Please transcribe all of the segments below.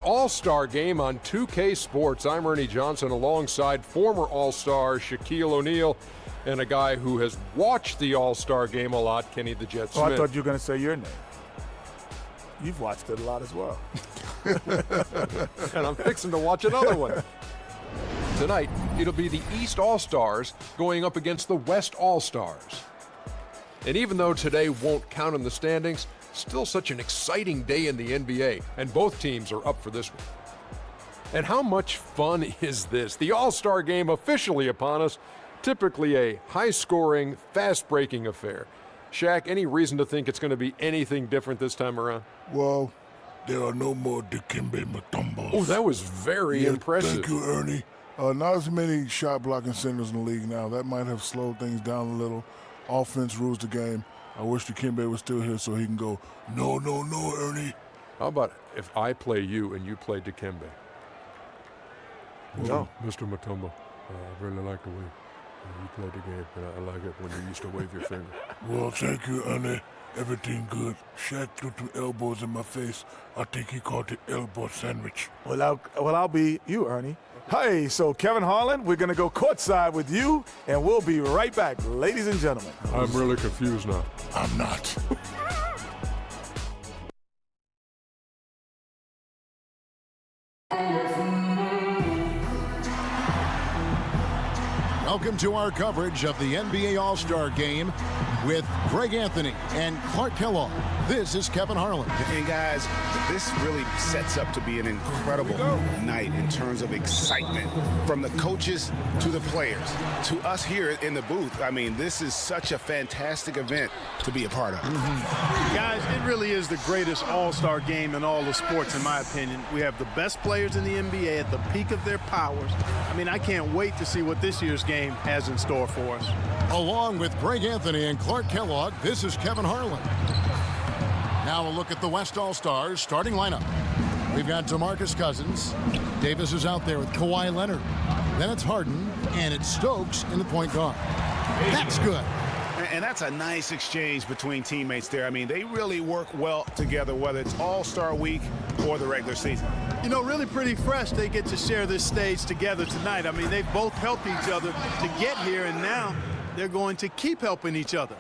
All-Star Game on 2K Sports. I'm Ernie Johnson alongside former All-Star Shaquille O'Neal and a guy who has watched the All-Star Game a lot, Kenny the Jet Smith. Oh, I thought you were going to say your name. You've watched it a lot as well. And I'm fixing to watch another one. Tonight, it'll be the East All-Stars going up against the West All-Stars. And even though today won't count in the standings, still such an exciting day in the NBA, and both teams are up for this one. And how much fun is this? The All-Star Game officially upon us, typically a high-scoring, fast-breaking affair. Shaq, any reason to think it's going to be anything different this time around? Well, there are no more Dikembe Mutombos. Oh, that was very impressive. Thank you, Ernie. Not as many shot-blocking centers in the league now. That might have slowed things down a little. Offense rules the game. I wish Dikembe was still here so he can go, no, no, no, Ernie. How about if I play you and you play Dikembe? No. Mr. Mutombo, I really like the way you played the game, but I like it when you used to wave your finger. Well, thank you, Ernie. Everything good. Shaq threw 2 elbows in my face. I think he called it elbow sandwich. Well, I'll be you, Ernie. Hey, so Kevin Harlan, we're going to go courtside with you, and we'll be right back, ladies and gentlemen. I'm really confused now. I'm not. Welcome to our coverage of the NBA All-Star Game with Greg Anthony and Clark Kellogg. This is Kevin Harlan. And guys, this really sets up to be an incredible night in terms of excitement from the coaches to the players to us here in the booth. I mean, this is such a fantastic event to be a part of. Guys, it really is the greatest all-star game in all of sports, in my opinion. We have the best players in the NBA at the peak of their powers. I mean, I can't wait to see what this year's game has in store for us. Along with Greg Anthony and Clark Kellogg, this is Kevin Harlan. Now a look at the West All-Stars starting lineup. We've got DeMarcus Cousins. Davis is out there with Kawhi Leonard. Then it's Harden, and it's Stokes in the point guard. That's good. And that's a nice exchange between teammates there. I mean, they really work well together, whether it's All-Star Week or the regular season. You know, really pretty fresh they get to share this stage together tonight. I mean, they've both helped each other to get here, and now they're going to keep helping each other.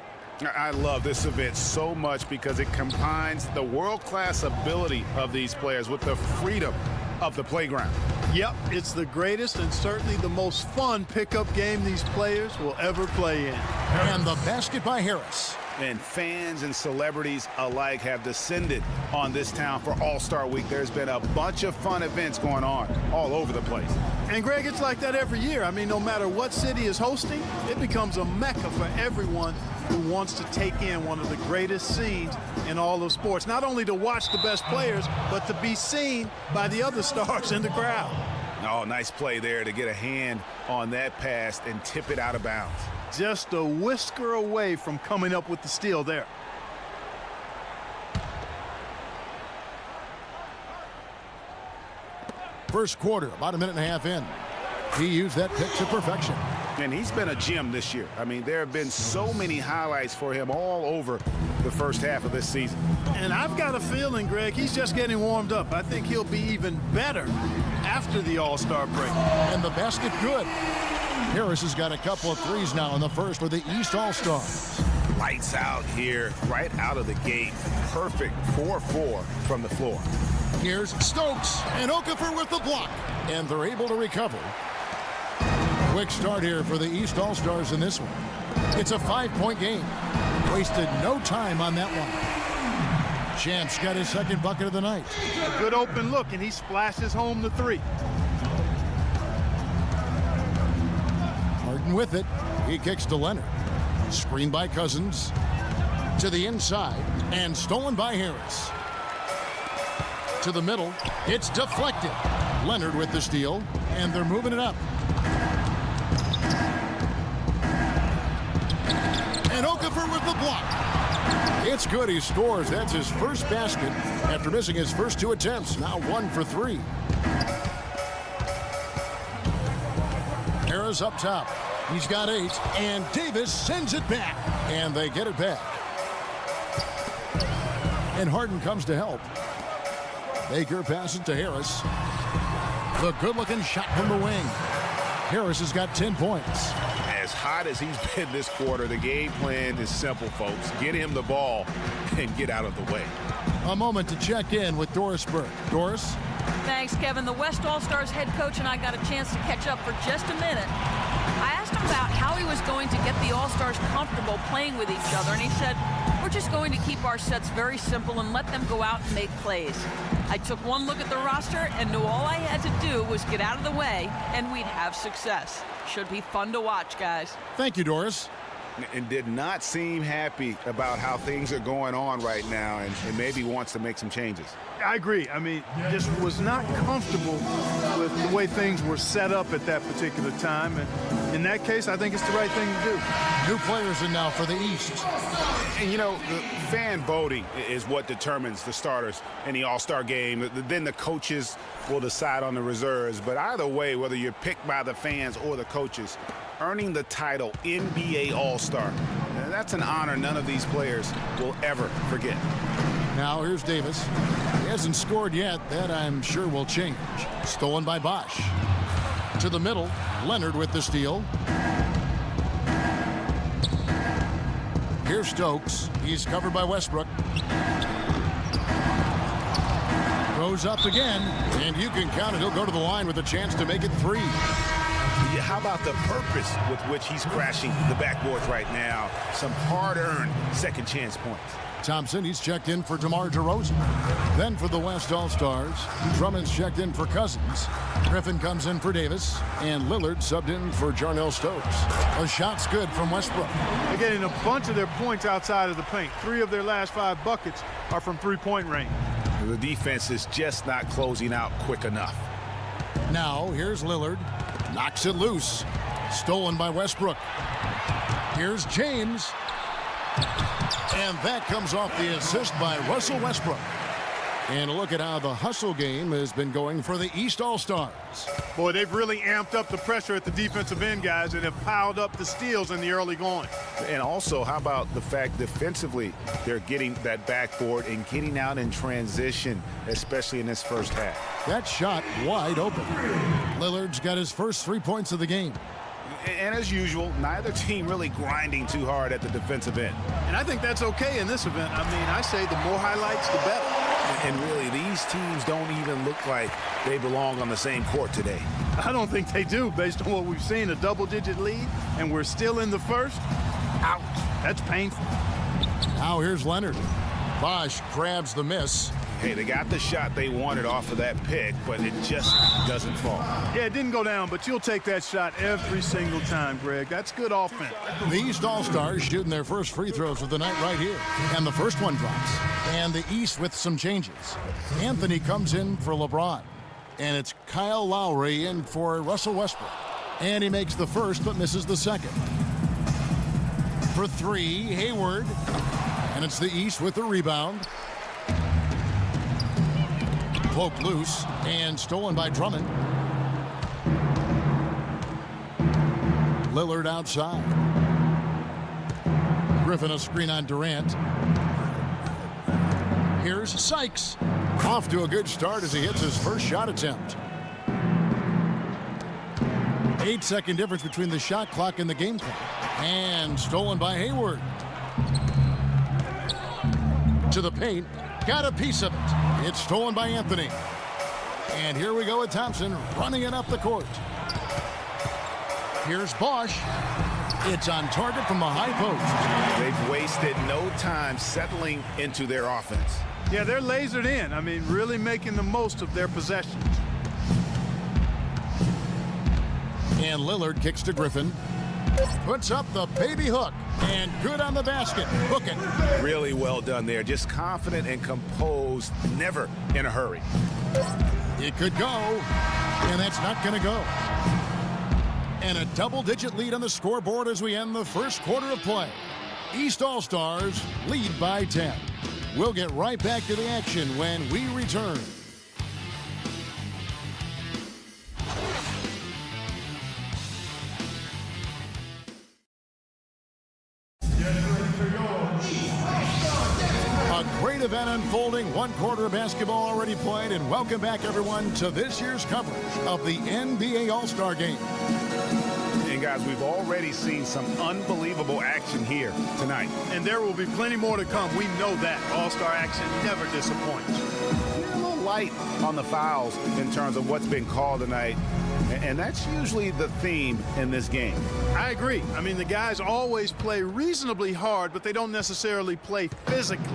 I love this event so much because it combines the world-class ability of these players with the freedom of the playground. Yep, it's the greatest and certainly the most fun pickup game these players will ever play in. And the basket by Harris. And fans and celebrities alike have descended on this town for All-Star Week. There's been a bunch of fun events going on all over the place. And Greg, it's like that every year. I mean, no matter what city is hosting, it becomes a mecca for everyone who wants to take in one of the greatest scenes in all of sports. Not only to watch the best players, but to be seen by the other stars in the crowd. Oh, nice play there to get a hand on that pass and tip it out of bounds. Just a whisker away from coming up with the steal there. First quarter, about a minute and a half in. He used that pick to perfection. And he's been a gem this year. I mean, there have been so many highlights for him all over the first half of this season. And I've got a feeling, Greg, he's just getting warmed up. I think he'll be even better after the All-Star break. And the basket good. Harris has got a couple of threes now in the first for the East All-Stars. Lights out here, right out of the gate. Perfect 4-4 from the floor. Here's Stokes and Okafor with the block. And they're able to recover. Quick start here for the East All-Stars in this one. It's a 5-point game. Wasted no time on that one. Champ's got his second bucket of the night. A good open look, and he splashes home the three. Harden with it. He kicks to Leonard. Screen by Cousins. To the inside. And stolen by Harris. To the middle. It's deflected. Leonard with the steal. And they're moving it up. And Okafor with the block. It's good. He scores. That's his first basket after missing his first 2 attempts. Now 1 for 3. Harris up top. He's got 8. And Davis sends it back. And they get it back. And Harden comes to help. Baker passes to Harris. The good-looking shot from the wing. Harris has got 10 points. As hot as he's been this quarter, the game plan is simple, folks. Get him the ball and get out of the way. A moment to check in with Doris Burke. Doris? Thanks, Kevin. The West All-Stars head coach and I got a chance to catch up for just a minute. I asked him about how he was going to get the All-Stars comfortable playing with each other, and he said, we're just going to keep our sets very simple and let them go out and make plays. I took one look at the roster and knew all I had to do was get out of the way, and we'd have success. Should be fun to watch, guys. Thank you, Doris. And did not seem happy about how things are going on right now, and maybe wants to make some changes. I agree. I mean, just was not comfortable with the way things were set up at that particular time. And in that case, I think it's the right thing to do. New players in now for the East. And, you know, the fan voting is what determines the starters in the All-Star game. Then the coaches will decide on the reserves. But either way, whether you're picked by the fans or the coaches, earning the title NBA All-Star, that's an honor none of these players will ever forget. Now here's Davis. He hasn't scored yet. That I'm sure will change. Stolen by Bosch. To the middle. Leonard with the steal. Here's Stokes. He's covered by Westbrook. Goes up again, and you can count it. He'll go to the line with a chance to make it 3. Yeah, how about the purpose with which he's crashing the backboards right now? Some hard-earned second chance points. Thompson, he's checked in for DeMar DeRozan. Then for the West All-Stars, Drummond's checked in for Cousins. Griffin comes in for Davis, and Lillard subbed in for Jarnell Stokes. A shot's good from Westbrook. They're getting a bunch of their points outside of the paint. 3 of their last 5 buckets are from three-point range. The defense is just not closing out quick enough. Now, here's Lillard. Knocks it loose. Stolen by Westbrook. Here's James. And that comes off the assist by Russell Westbrook. And a look at how the hustle game has been going for the East All-Stars. Boy, they've really amped up the pressure at the defensive end, guys, and have piled up the steals in the early going. And also, how about the fact defensively they're getting that backboard and getting out in transition, especially in this first half. That shot wide open. Lillard's got his first 3 points of the game. And as usual, neither team really grinding too hard at the defensive end. And I think that's okay in this event. I mean, I say the more highlights, the better. And really, these teams don't even look like they belong on the same court today. I don't think they do, based on what we've seen, a double-digit lead, and we're still in the first. Ouch. That's painful. Now here's Leonard. Bosch grabs the miss. Hey, they got the shot they wanted off of that pick, but it just doesn't fall. Yeah, it didn't go down, but you'll take that shot every single time, Greg. That's good offense. The East All-Stars shooting their first free throws of the night right here. And the first one drops. And the East with some changes. Anthony comes in for LeBron. And it's Kyle Lowry in for Russell Westbrook. And he makes the first but misses the second. For 3, Hayward. And it's the East with the rebound. Poked loose and stolen by Drummond. Lillard outside. Griffin a screen on Durant. Here's Sykes. Off to a good start as he hits his first shot attempt. 8-second difference between the shot clock and the game clock. And stolen by Hayward. To the paint. Got a piece of it. It's stolen by Anthony. And here we go with Thompson running it up the court. Here's Bosch. It's on target from the high post. They've wasted no time settling into their offense. Yeah, they're lasered in. I mean, really making the most of their possessions. And Lillard kicks to Griffin. Puts up the baby hook. And good on the basket. Hook it. Really well done there. Just confident and composed. Never in a hurry. It could go. And that's not going to go. And a double-digit lead on the scoreboard as we end the first quarter of play. East All-Stars lead by 10. We'll get right back to the action when we return. A great event unfolding, one quarter of basketball already played, and welcome back, everyone, to this year's coverage of the NBA All-Star Game. And guys, we've already seen some unbelievable action here tonight. And there will be plenty more to come. We know that. All-Star action never disappoints. We're a little light on the fouls in terms of what's been called tonight. And that's usually the theme in this game. I agree. I mean, the guys always play reasonably hard, but they don't necessarily play physically,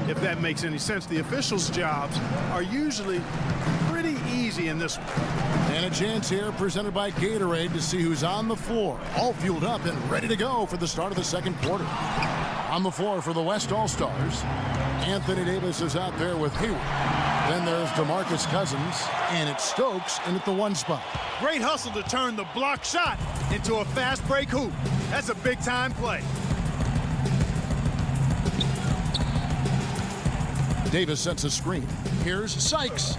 if that makes any sense. The officials' jobs are usually pretty easy in this one. And a chance here presented by Gatorade to see who's on the floor, all fueled up and ready to go for the start of the second quarter. On the floor for the West All-Stars, Anthony Davis is out there with Hayward. Then there's DeMarcus Cousins, and it's Stokes in at the 1 spot. Great hustle to turn the block shot into a fast break hoop. That's a big-time play. Davis sets a screen. Here's Sykes.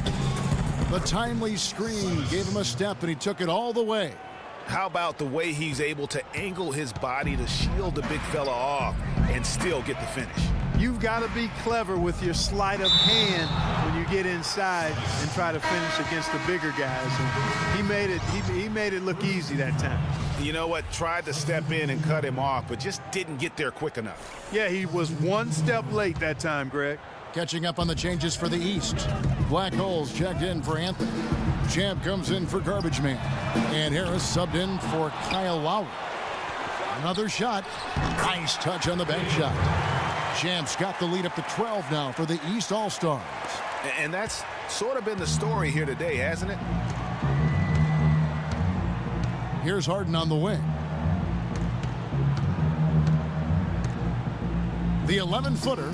The timely screen gave him a step, and he took it all the way. How about the way he's able to angle his body to shield the big fella off and still get the finish? You've got to be clever with your sleight of hand when you get inside and try to finish against the bigger guys. And he made it look easy that time. You know what? Tried to step in and cut him off, but just didn't get there quick enough. Yeah, he was one step late that time, Greg. Catching up on the changes for the East. Black Holes checked in for Anthony. Champ comes in for Garbage Man. And Harris subbed in for Kyle Lowry. Another shot. Nice touch on the bank shot. Champ's got the lead up to 12 now for the East All-Stars. And that's sort of been the story here today, hasn't it? Here's Harden on the wing. The 11-footer.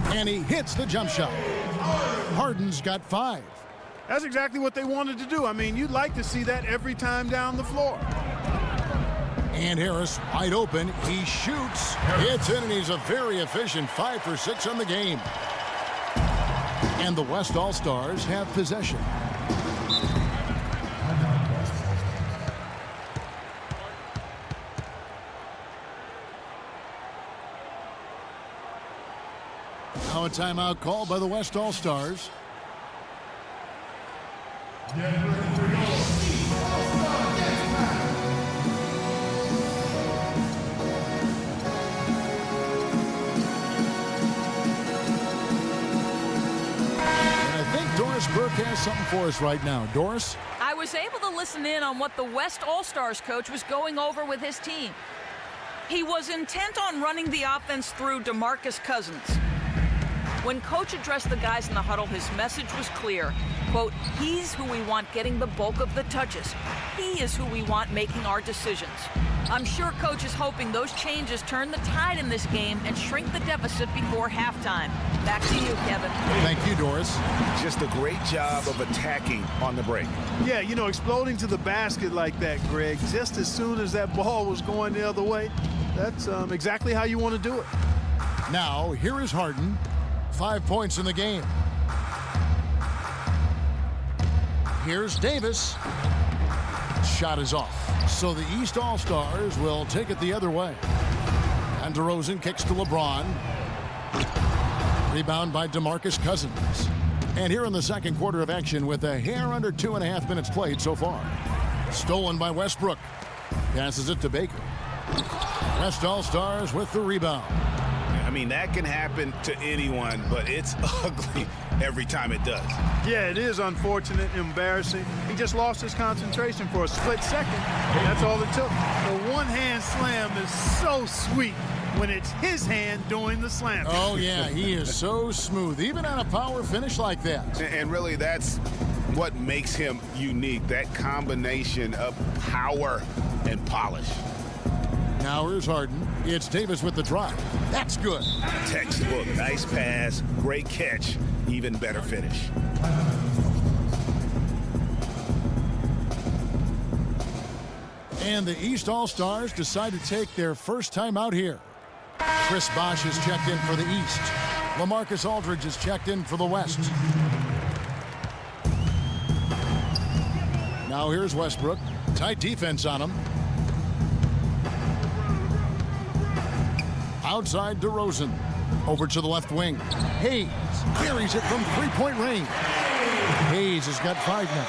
And he hits the jump shot. Harden's got 5. That's exactly what they wanted to do. I mean, you'd like to see that every time down the floor. And Harris wide open. He shoots. It's in, and he's a very efficient 5 for 6 on the game. And the West All-Stars have possession. Now a timeout called by the West All-Stars. Doris Burke has something for us right now. Doris? I was able to listen in on what the West All-Stars coach was going over with his team. He was intent on running the offense through DeMarcus Cousins. When coach addressed the guys in the huddle, his message was clear. Quote, he's who we want getting the bulk of the touches. He is who we want making our decisions. I'm sure coach is hoping those changes turn the tide in this game and shrink the deficit before halftime. Back to you, Kevin. Thank you, Doris. Just a great job of attacking on the break. Yeah, you know, exploding to the basket like that, Greg, just as soon as that ball was going the other way, that's exactly how you want to do it. Now, here is Harden. 5 points in the game. Here's Davis. Shot is off. So the East All-Stars will take it the other way. And DeRozan kicks to LeBron. Rebound by DeMarcus Cousins. And here in the second quarter of action with a hair under 2.5 minutes played so far. Stolen by Westbrook. Passes it to Baker. West All-Stars with the rebound. I mean, that can happen to anyone, but it's ugly every time it does. Yeah, it is unfortunate, embarrassing. He just lost his concentration for a split second. That's all it took. The one-hand slam is so sweet when it's his hand doing the slam. Oh, yeah, he is so smooth, even on a power finish like that. And really, that's what makes him unique, that combination of power and polish. Now here's Harden. It's Davis with the drive. That's good. Textbook. Nice pass. Great catch. Even better finish. And the East All-Stars decide to take their first time out here. Chris Bosh is checked in for the East. LaMarcus Aldridge is checked in for the West. Now here's Westbrook. Tight defense on him. Outside DeRozan. Over to the left wing. Hayes carries it from three-point range. Hayes has got 5 now.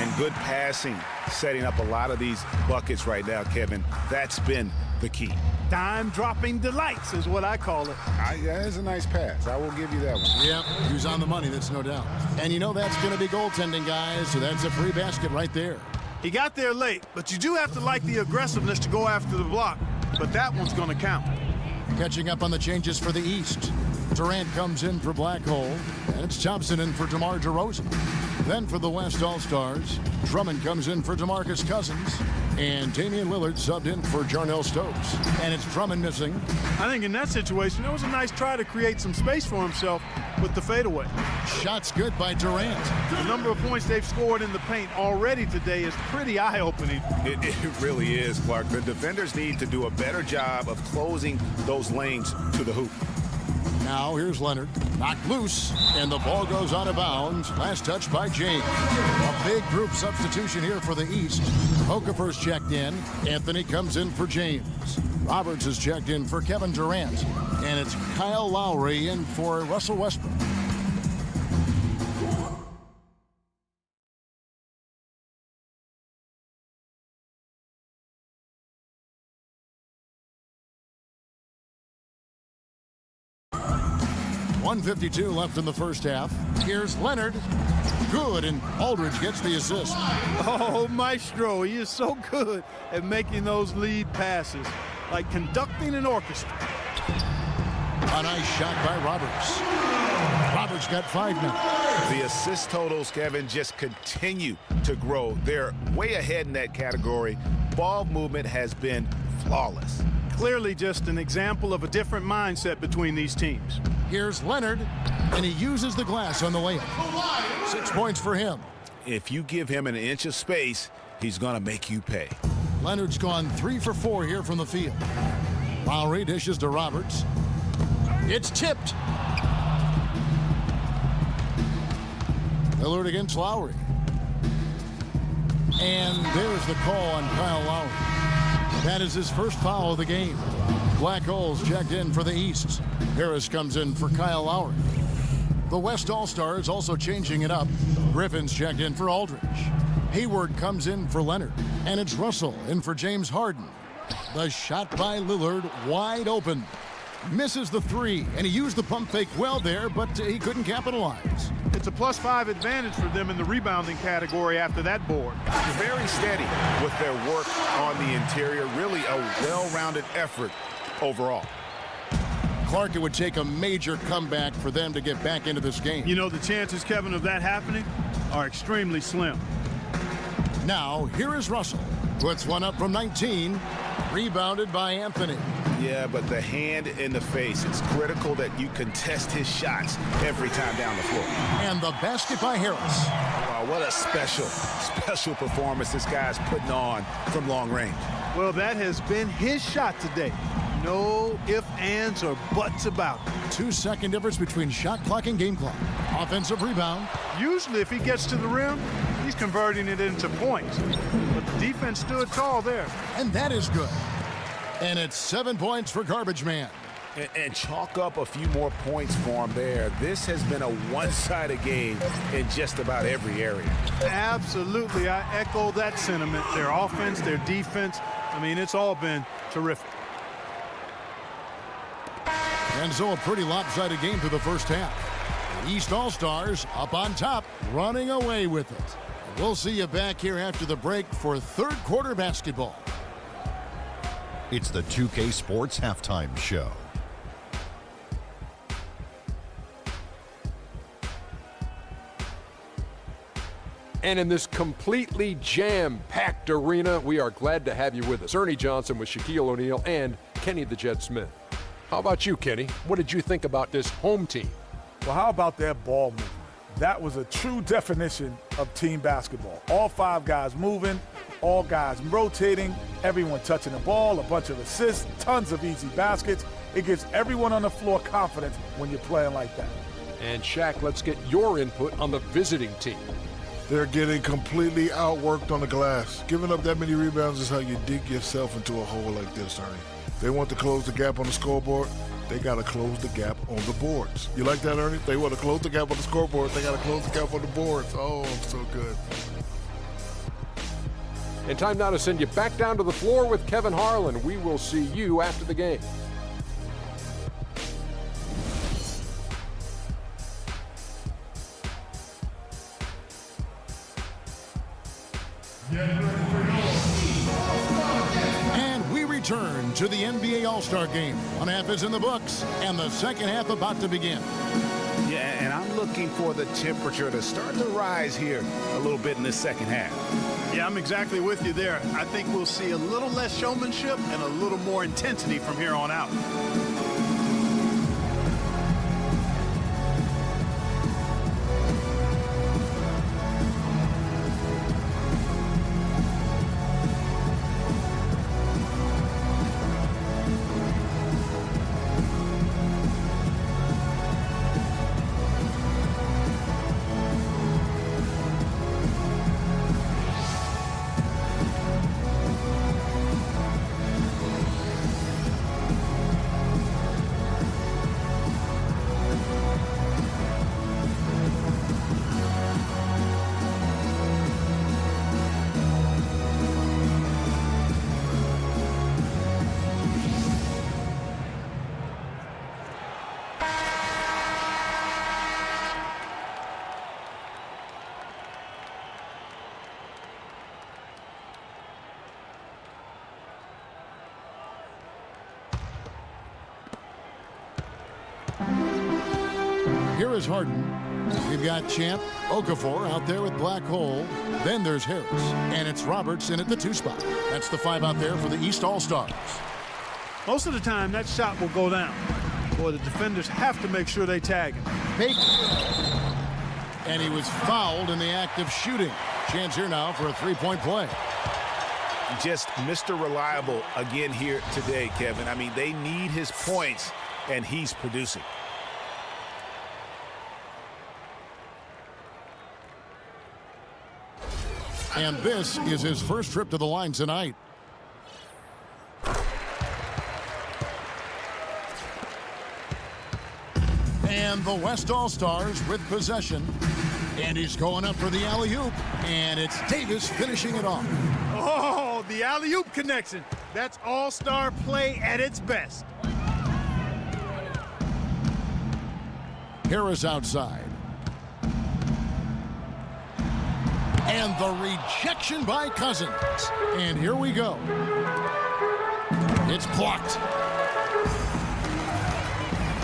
And good passing, setting up a lot of these buckets right now, Kevin. That's been the key. Dime-dropping delights is what I call it. That's a nice pass. I will give you that one. Yep, he was on the money, that's no doubt. And you know that's going to be goaltending, guys, so that's a free basket right there. He got there late, but you do have to like the aggressiveness to go after the block. But that one's going to count. Catching up on the changes for the East. Durant comes in for Black Hole, and it's Thompson in for DeMar DeRozan. Then for the West All-Stars, Drummond comes in for DeMarcus Cousins, and Damian Lillard subbed in for Jarnell Stokes. And it's Drummond missing. I think in that situation, it was a nice try to create some space for himself with the fadeaway. Shots good by Durant. The number of points they've scored in the paint already today is pretty eye-opening. It really is, Clark. The defenders need to do a better job of closing those lanes to the hoop. Now here's Leonard, knocked loose, and the ball goes out of bounds. Last touch by James. A big group substitution here for the East. Okafor's checked in. Anthony comes in for James. Roberts is checked in for Kevin Durant. And it's Kyle Lowry in for Russell Westbrook. .152 left in the first half. Here's Leonard. Good, and Aldridge gets the assist. Oh, Maestro, he is so good at making those lead passes, like conducting an orchestra. A nice shot by Roberts. Roberts got 5 now. The assist totals, Kevin, just continue to grow. They're way ahead in that category. Ball movement has been flawless. Clearly just an example of a different mindset between these teams. Here's Leonard, and he uses the glass on the layup. 6 points for him. If you give him an inch of space, he's going to make you pay. Leonard's gone 3 for 4 here from the field. Lowry dishes to Roberts. It's tipped. Lillard against Lowry. And there's the call on Kyle Lowry. That is his first foul of the game. Black Holes checked in for the East. Harris comes in for Kyle Lowry. The West All-Stars also changing it up. Griffin's checked in for Aldridge. Hayward comes in for Leonard. And it's Russell in for James Harden. The shot by Lillard wide open. Misses the 3, and he used the pump fake well there, but he couldn't capitalize. It's a +5 advantage for them in the rebounding category after that board. Very steady with their work on the interior. Really a well-rounded effort overall. Clark, it would take a major comeback for them to get back into this game. You know, the chances, Kevin, of that happening are extremely slim. Now, here is Russell. Puts one up from 19. Rebounded by Anthony. Yeah, but the hand in the face, it's critical that you contest his shots every time down the floor. And the basket by Harris. Wow, what a special performance this guy's putting on from long range. Well, that has been his shot today. No ifs, ands, or buts about it. 2-second difference between shot clock and game clock. Offensive rebound. Usually, if he gets to the rim, he's converting it into points. But the defense stood tall there. And that is good. And it's 7 points for Garbage Man. And chalk up a few more points for him there. This has been a one-sided game in just about every area. Absolutely. I echo that sentiment. Their offense, their defense. I mean, it's all been terrific. And so a pretty lopsided game through the first half. The East All-Stars up on top, running away with it. We'll see you back here after the break for third quarter basketball. It's the 2K Sports Halftime Show. And in this completely jam-packed arena, we are glad to have you with us. Ernie Johnson with Shaquille O'Neal and Kenny the Jet Smith. How about you, Kenny? What did you think about this home team? Well, how about that ball movement? That was a true definition of team basketball. All 5 guys moving, all guys rotating, everyone touching the ball, a bunch of assists, tons of easy baskets. It gives everyone on the floor confidence when you're playing like that. And Shaq, let's get your input on the visiting team. They're getting completely outworked on the glass. Giving up that many rebounds is how you dig yourself into a hole like this, Ernie. They want to close the gap on the scoreboard. They got to close the gap on the boards. You like that, Ernie? They want to close the gap on the scoreboard. They got to close the gap on the boards. Oh, so good. And time now to send you back down to the floor with Kevin Harlan. We will see you after the game. And we return to the NBA All-Star Game. One half is in the books, and the second half about to begin. Yeah, and I'm looking for the temperature to start to rise here a little bit in the second half. Yeah, I'm exactly with you there. I think we'll see a little less showmanship and a little more intensity from here on out. Here is Harden. We've got Champ Okafor out there with Black Hole. Then there's Harris. And it's Roberts in at the 2 spot. That's the 5 out there for the East All-Stars. Most of the time, that shot will go down. Boy, the defenders have to make sure they tag him. Baker. And he was fouled in the act of shooting. Chance here now for a 3-point play. Just Mr. Reliable again here today, Kevin. I mean, they need his points, and he's producing. And this is his first trip to the line tonight. And the West All-Stars with possession. And he's going up for the alley-oop. And it's Davis finishing it off. Oh, the alley-oop connection. That's all-star play at its best. Harris outside. And the rejection by Cousins. And here we go. It's blocked.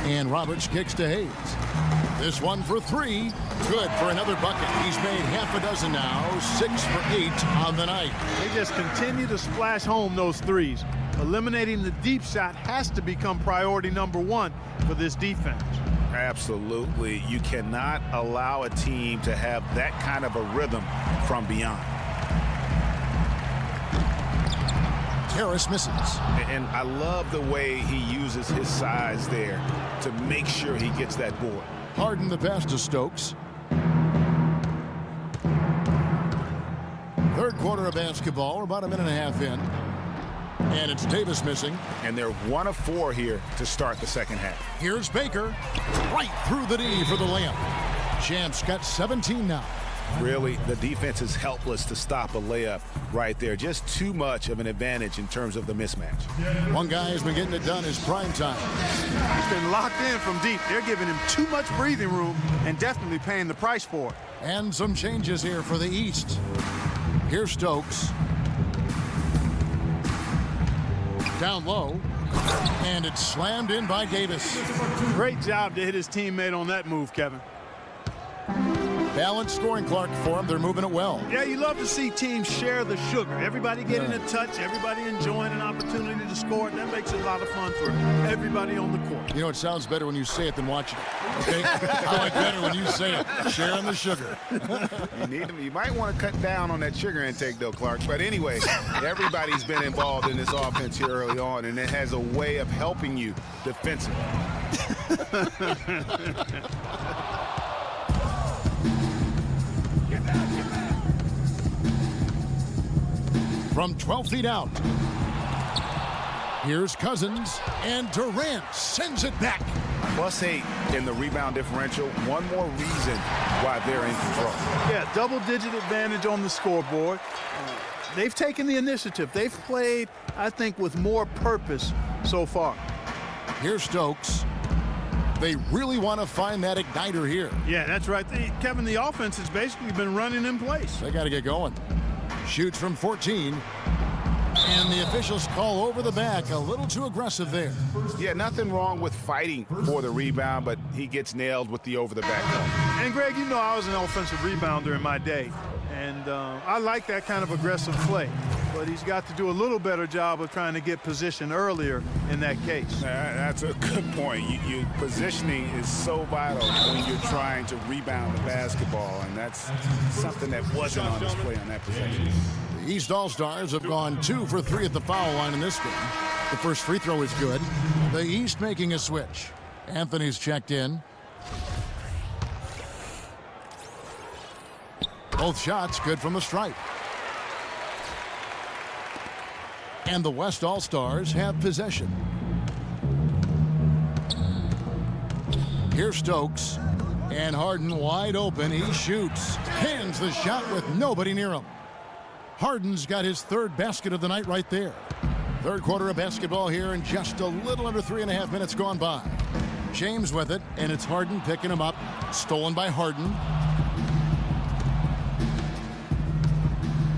And Roberts kicks to Hayes. This one for 3. Good for another bucket. He's made half a dozen now. 6 for 8 on the night. They just continue to splash home those threes. Eliminating the deep shot has to become priority number 1 for this defense. Absolutely. You cannot allow a team to have that kind of a rhythm from beyond. Harris misses. And I love the way he uses his size there to make sure he gets that board. Harden the pass to Stokes. Third quarter of basketball. We're about a minute and a half in. And it's Davis missing. And they're 1 of 4 here to start the second half. Here's Baker. Right through the D for the layup. Champ's got 17 now. Really, the defense is helpless to stop a layup right there. Just too much of an advantage in terms of the mismatch. One guy has been getting it done is prime time. He's been locked in from deep. They're giving him too much breathing room and definitely paying the price for it. And some changes here for the East. Here's Stokes. Down low. And it's slammed in by Davis. Great job to hit his teammate on that move, Kevin. Balanced scoring, Clark, for him. They're moving it well. Yeah, you love to see teams share the sugar. Everybody getting a touch, everybody enjoying an opportunity to score. That makes it a lot of fun for everybody on the court. You know, it sounds better when you say it than watching it. Okay? I like better when you say it. Sharing the sugar. You might want to cut down on that sugar intake, though, Clark. But anyway, everybody's been involved in this offense here early on, and it has a way of helping you defensively. From 12 feet out. Here's Cousins, and Durant sends it back. +8 in the rebound differential. One more reason why they're in control. Yeah, double-digit advantage on the scoreboard. They've taken the initiative. They've played, I think, with more purpose so far. Here's Stokes. They really want to find that igniter here. Yeah, that's right. Kevin, the offense has basically been running in place. They got to get going. Shoots from 14. And the officials call over the back. A little too aggressive there. Yeah, nothing wrong with fighting for the rebound, but he gets nailed with the over-the-back call. And, Greg, you know I was an offensive rebounder in my day. And I like that kind of aggressive play. But he's got to do a little better job of trying to get position earlier in that case. That's a good point. Positioning is so vital when you're trying to rebound the basketball, and that's something that wasn't on display on that possession. The East All-Stars have gone 2 for 3 at the foul line in this game. The first free throw is good. The East making a switch. Anthony's checked in. Both shots good from the stripe. And the West All-Stars have possession. Here's Stokes. And Harden wide open. He shoots. Hands the shot with nobody near him. Harden's got his third basket of the night right there. Third quarter of basketball here and just a little under 3.5 minutes gone by. James with it, and it's Harden picking him up. Stolen by Harden.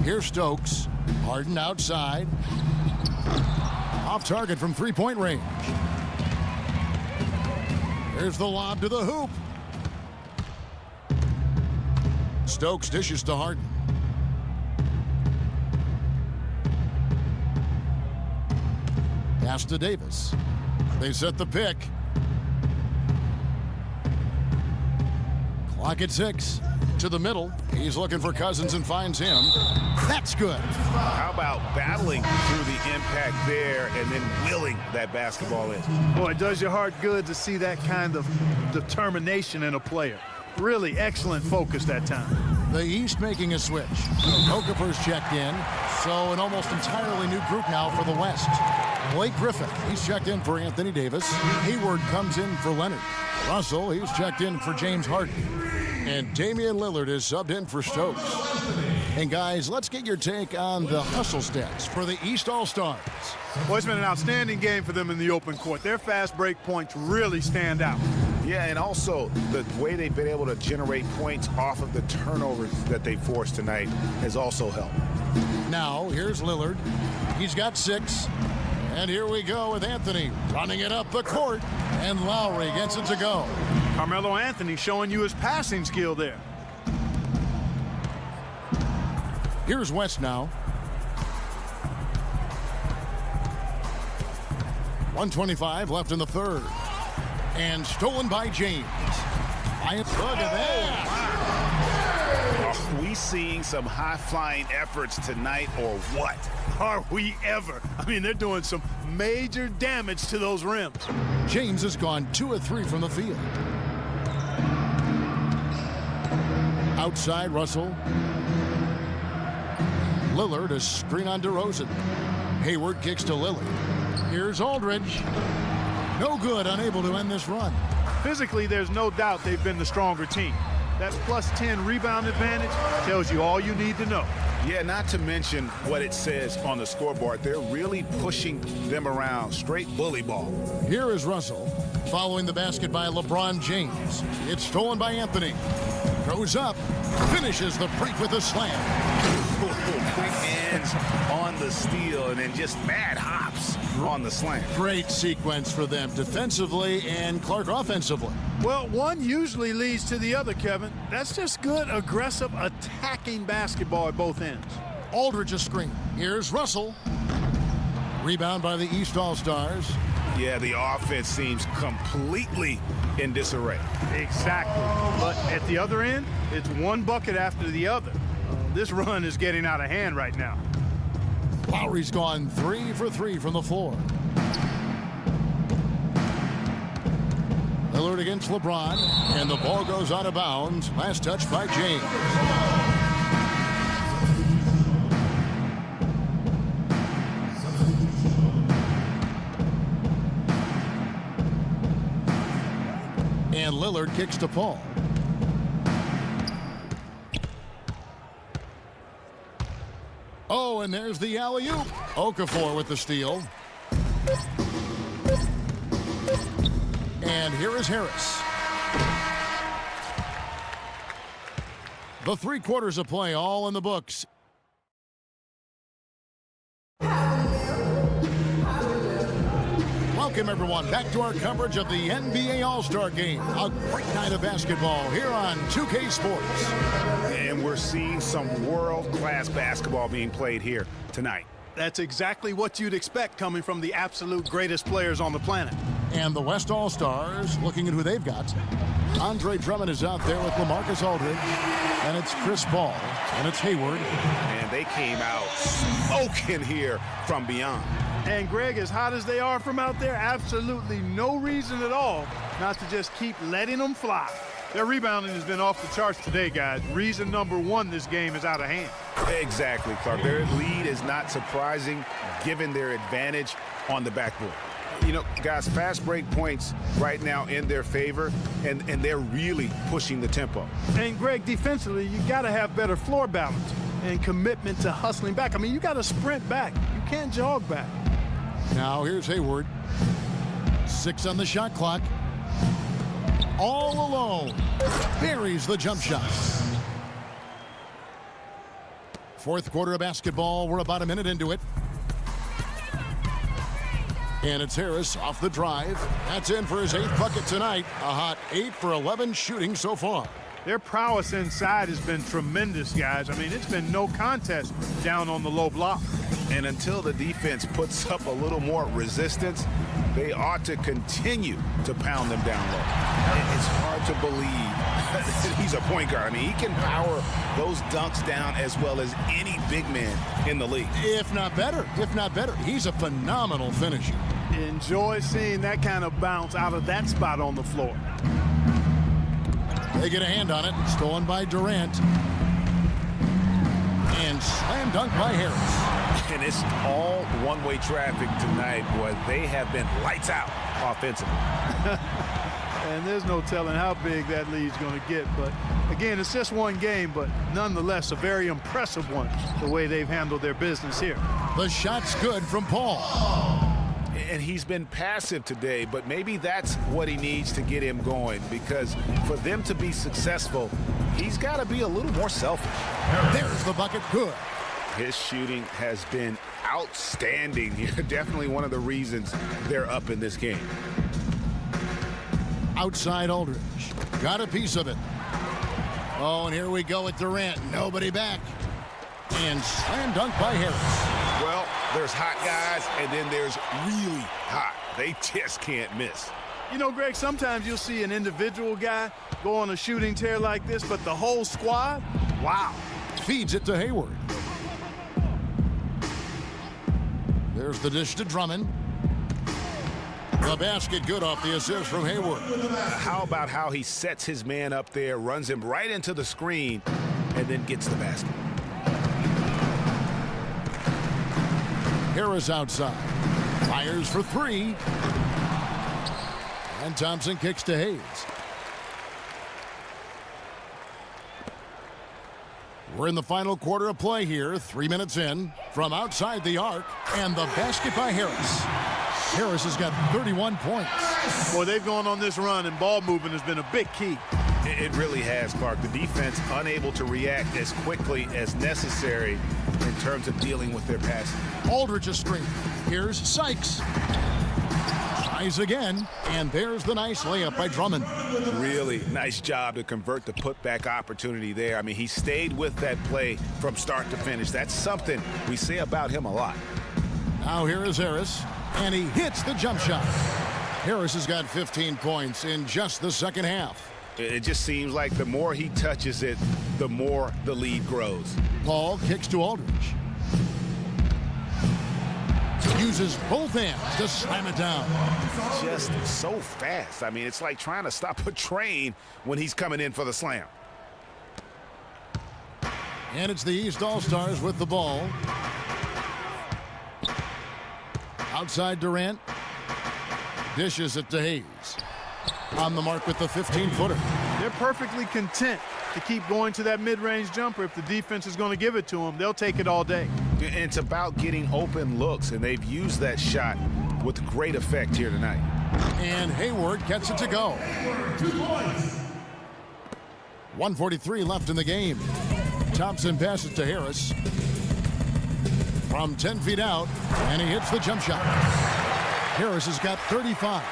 Here's Stokes. Harden outside. Off target from three-point range. Here's the lob to the hoop. Stokes dishes to Harden. Pass to Davis. They set the pick. Clock at 6. To the middle. He's looking for Cousins and finds him. That's good. How about battling through the impact there and then willing that basketball in? Boy, it does your heart good to see that kind of determination in a player. Really excellent focus that time. The East making a switch. Okafor's checked in. So an almost entirely new group now for the West. Blake Griffin, he's checked in for Anthony Davis. Hayward comes in for Leonard. Russell, he's checked in for James Harden. And Damian Lillard is subbed in for Stokes. And guys, let's get your take on the hustle stats for the East All-Stars. Well, it's been an outstanding game for them in the open court. Their fast break points really stand out. Yeah, and also the way they've been able to generate points off of the turnovers that they forced tonight has also helped. Now, here's Lillard. He's got 6. And here we go with Anthony running it up the court. And Lowry gets it to go. Carmelo Anthony showing you his passing skill there. Here's West now. 1:25 left in the third. And stolen by James. Look at that. Are we seeing some high-flying efforts tonight or what? Are we ever? I mean, they're doing some major damage to those rims. James has gone 2 of 3 from the field. Outside, Russell. Lillard, a screen on DeRozan. Hayward kicks to Lillard. Here's Aldridge. No good, unable to end this run. Physically, there's no doubt they've been the stronger team. That plus 10 rebound advantage tells you all you need to know. Yeah, not to mention what it says on the scoreboard. They're really pushing them around. Straight bully ball. Here is Russell. Following the basket by LeBron James. It's stolen by Anthony. Goes up. Finishes the break with a slam. Quick hands on the steal and then just mad hops on the slam. Great sequence for them defensively and Clark offensively. Well, one usually leads to the other, Kevin. That's just good, aggressive, attacking basketball at both ends. Aldridge a screen. Here's Russell. Rebound by the East All-Stars. Yeah, the offense seems completely in disarray. Exactly. But at the other end, it's one bucket after the other. This run is getting out of hand right now. Lowry's gone 3 for 3 from the floor. Lillard against LeBron, and the ball goes out of bounds. Last touch by James. Lillard kicks to Paul. Oh, and there's the alley-oop. Okafor with the steal. And here is Harris. The 3 quarters of play all in the books. Welcome, everyone, back to our coverage of the NBA All-Star Game. A great night of basketball here on 2K Sports. And we're seeing some world-class basketball being played here tonight. That's exactly what you'd expect coming from the absolute greatest players on the planet. And the West All-Stars, looking at who they've got. Andre Drummond is out there with LaMarcus Aldridge. And it's Chris Paul. And it's Hayward. And they came out smoking here from beyond. And Greg, as hot as they are from out there, absolutely no reason at all not to just keep letting them fly. Their rebounding has been off the charts today, guys. Reason number 1, this game is out of hand. Exactly, Clark. Their lead is not surprising given their advantage on the backboard. You know, guys, fast break points right now in their favor, and they're really pushing the tempo. And Greg, defensively, you got to have better floor balance and commitment to hustling back. I mean, you got to sprint back. You can't jog back. Now here's Hayward. 6 on the shot clock. All alone. Buries the jump shot. 4th quarter of basketball. We're about a minute into it. And it's Harris off the drive. That's in for his 8th bucket tonight. A hot 8 for 11 shooting so far. Their prowess inside has been tremendous, guys. I mean, it's been no contest down on the low block. And until the defense puts up a little more resistance, they ought to continue to pound them down low. It's hard to believe that he's a point guard. I mean, he can power those dunks down as well as any big man in the league. If not better. He's a phenomenal finisher. Enjoy seeing that kind of bounce out of that spot on the floor. They get a hand on it. Stolen by Durant. And slam dunk by Harris. And it's all one-way traffic tonight, boy. They have been lights out offensively. And there's no telling how big that lead's going to get. But, again, it's just one game, but nonetheless a very impressive one, the way they've handled their business here. The shot's good from Paul. And he's been passive today, but maybe that's what he needs to get him going, because for them to be successful, he's got to be a little more selfish. There's the bucket. Good. His shooting has been outstanding here. Definitely one of the reasons they're up in this game. Outside Aldridge. Got a piece of it. Oh, and here we go with Durant. Nobody back. And slam dunk by Harris. Well, there's hot guys, and then there's really hot. They just can't miss. You know, Greg, sometimes you'll see an individual guy go on a shooting tear like this, but the whole squad, wow. Feeds it to Hayward. There's the dish to Drummond. The basket good off the assist from Hayward. How about how he sets his man up there, runs him right into the screen, and then gets the basket. Harris outside. Fires for 3. And Thompson kicks to Hayes. We're in the final quarter of play here. 3 minutes in. From outside the arc. And the basket by Harris. Harris has got 31 points. Boy, they've gone on this run, and ball movement has been a big key. It really has, Clark. The defense unable to react as quickly as necessary in terms of dealing with their passing. Aldridge is straight. Here's Sykes. Tries again, and there's the nice layup by Drummond. Really nice job to convert the putback opportunity there. I mean, he stayed with that play from start to finish. That's something we say about him a lot. Now here is Harris, and he hits the jump shot. Harris has got 15 points in just the second half. It just seems like the more he touches it, the more the lead grows. Paul kicks to Aldridge. Uses both hands to slam it down. Just so fast. I mean, it's like trying to stop a train when he's coming in for the slam. And it's the East All-Stars with the ball. Outside Durant. Dishes it to Hayes. on the mark with the 15-footer. They're perfectly content to keep going to that mid-range jumper. If the defense is going to give it to them, they'll take it all day. And it's about getting open looks, and they've used that shot with great effect here tonight. And Hayward gets it to go. 1:43 left in the game. Thompson passes to Harris from 10 feet out, and he hits the jump shot. Harris has got 35.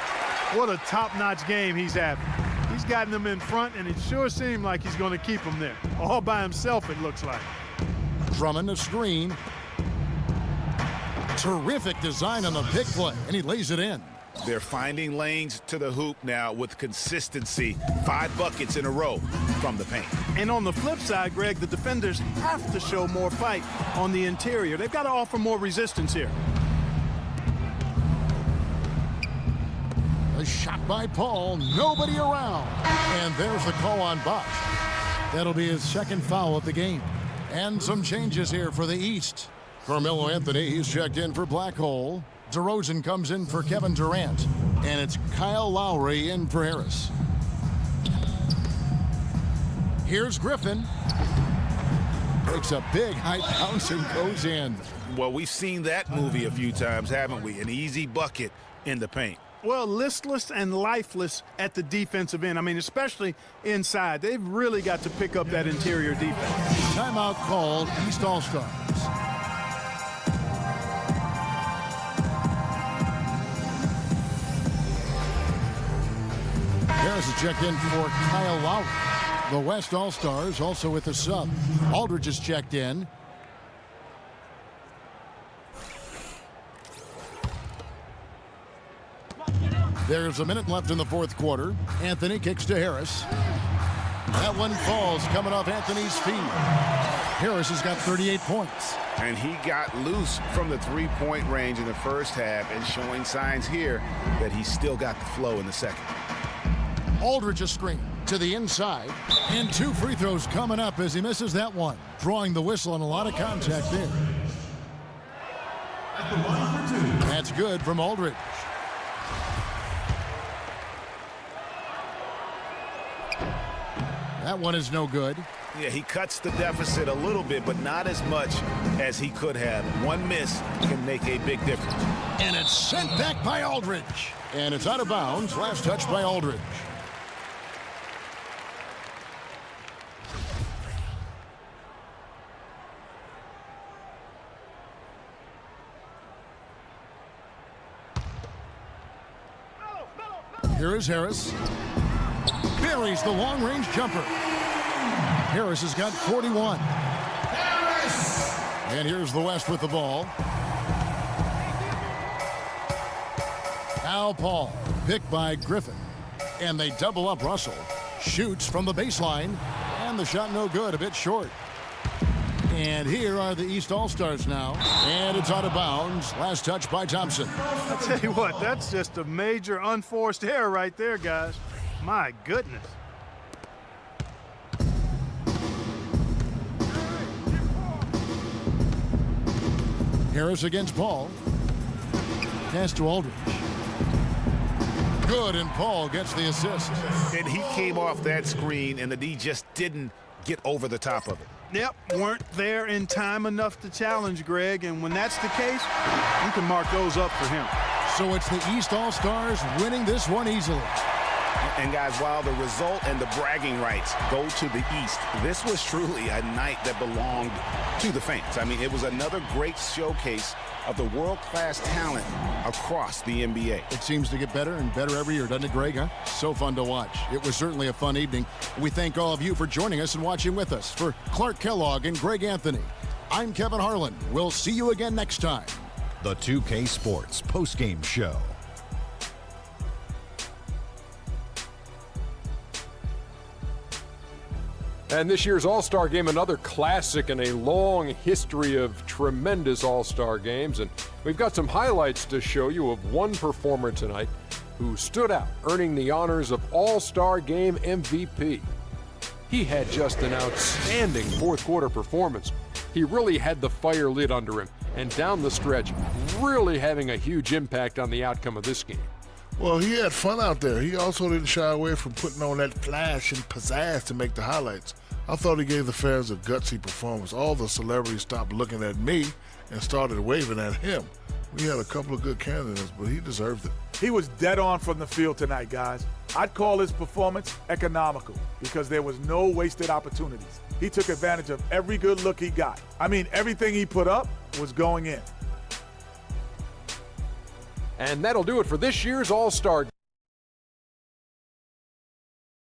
What a top-notch game he's having. He's gotten them in front, and it sure seemed like he's going to keep them there. All by himself, it looks like. Drummond a screen. Terrific design on the pick play, and he lays it in. They're finding lanes to the hoop now with consistency. 5 buckets in a row from the paint. And on the flip side, Greg, the defenders have to show more fight on the interior. They've got to offer more resistance here. A shot by Paul, nobody around. And there's the call on Bosch. That'll be his second foul of the game. And some changes here for the East. Carmelo Anthony, he's checked in for Black Hole. DeRozan comes in for Kevin Durant. And it's Kyle Lowry in for Harris. Here's Griffin. Breaks a big high bounce and goes in. Well, we've seen that movie a few times, haven't we? An easy bucket in the paint. Well, listless and lifeless at the defensive end. I mean, especially inside. They've really got to pick up that interior defense. Timeout called, East All-Stars. Harris is checked in for Kyle Lowry. The West All-Stars also with a sub. Aldridge is checked in. There's a minute left in the fourth quarter. Anthony kicks to Harris. That one falls coming off Anthony's feet. Harris has got 38 points. And he got loose from the three-point range in the first half and showing signs here that he's still got the flow in the second. Aldridge a screen to the inside. And 2 free throws coming up as he misses that one. Drawing the whistle and a lot of contact there. That's good from Aldridge. That one is no good. Yeah, he cuts the deficit a little bit, but not as much as he could have. One miss can make a big difference. And it's sent back by Aldridge. And it's out of bounds. Last touch by Aldridge. Here is Harris. Buries the long-range jumper. Harris has got 41. Harris! And here's the West with the ball. Now Paul, picked by Griffin. And they double up Russell. Shoots from the baseline. And the shot no good, a bit short. And here are the East All-Stars now. And it's out of bounds. Last touch by Thompson. I'll tell you what, that's just a major unforced error right there, guys. My goodness. Harris against Paul. Pass to Aldridge. Good, and Paul gets the assist. And he came off that screen, and the D just didn't get over the top of it. Yep, weren't there in time enough to challenge Greg, and when that's the case, you can mark those up for him. So it's the East All-Stars winning this one easily. And guys, while the result and the bragging rights go to the East, this was truly a night that belonged to the fans. I mean, it was another great showcase of the world-class talent across the NBA. It seems to get better and better every year, doesn't it, Greg? Huh? So fun to watch. It was certainly a fun evening. We thank all of you for joining us and watching with us. For Clark Kellogg and Greg Anthony, I'm Kevin Harlan. We'll see you again next time. The 2K Sports postgame show. And this year's All-Star Game, another classic in a long history of tremendous All-Star games. And we've got some highlights to show you of one performer tonight who stood out, earning the honors of All-Star Game MVP. He had just an outstanding fourth quarter performance. He really had the fire lit under him, and down the stretch, really having a huge impact on the outcome of this game. Well, he had fun out there. He also didn't shy away from putting on that flash and pizzazz to make the highlights. I thought he gave the fans a gutsy performance. All the celebrities stopped looking at me and started waving at him. We had a couple of good candidates, but he deserved it. He was dead on from the field tonight, guys. I'd call his performance economical because there was no wasted opportunities. He took advantage of every good look he got. I mean, everything he put up was going in. And that'll do it for this year's All-Star.